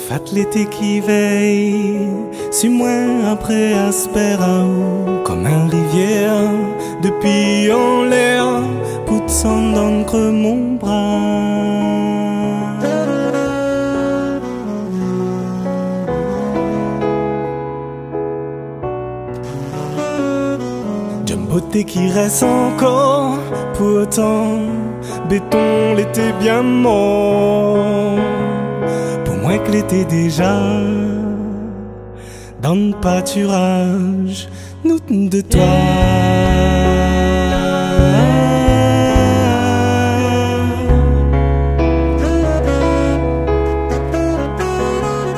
Fat l'été qui veille, suis-moi après Asperao, comme un rivière, depuis en l'air, pour de sang d'encre mon bras. D'une beauté qui reste encore, pourtant, béton l'été bien mort. Moins que l'été déjà, dans le pâturage, nous de toi.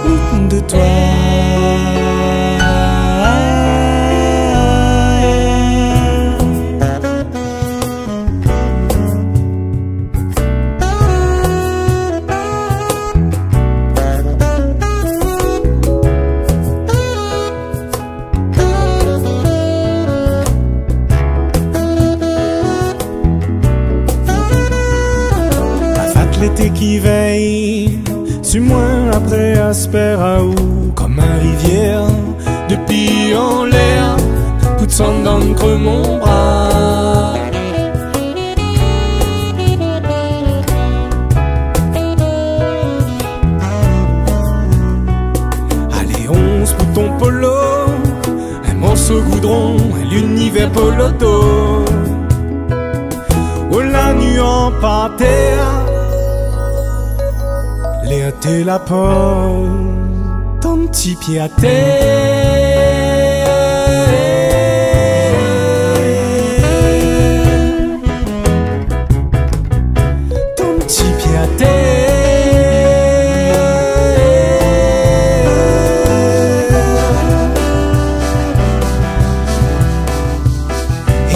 Nous de toi. L'été qui veille, suis-moi après Asperao, comme un rivière, depuis en l'air, coup de sang d'encre mon bras. Allez, 11 pour ton polo, un morceau goudron, l'univers poloto. Oh, la nuit en parterre, t'es la porte, ton petit pied à terre. Ton petit pied à terre.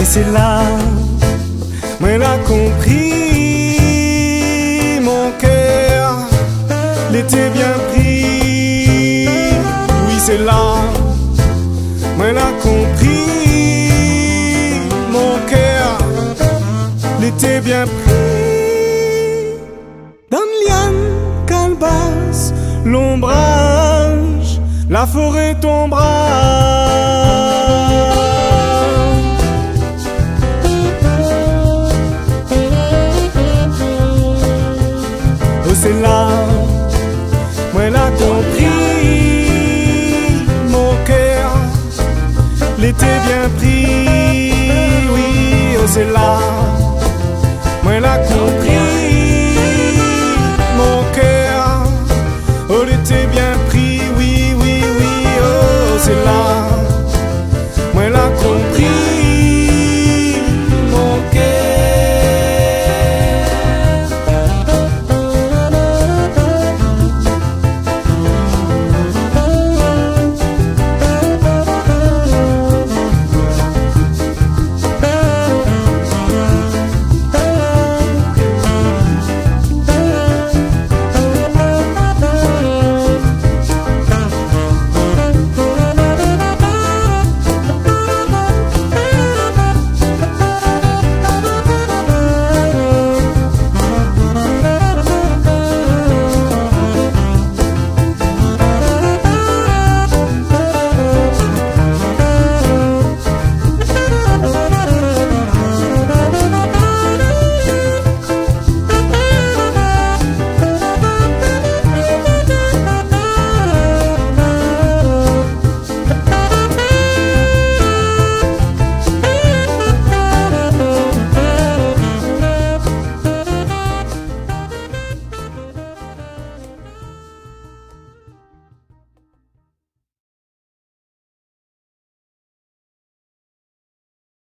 Et c'est là, moi l'a compris. L'été bien pris, oui c'est là, moi l'a compris, mon cœur, l'été bien pris. Dans liane, calebasse, l'ombrage, la forêt tombera. Oh c'est là, moi l'a compris, mon cœur, l'été bien pris, oui, oh c'est là, moi l'a compris.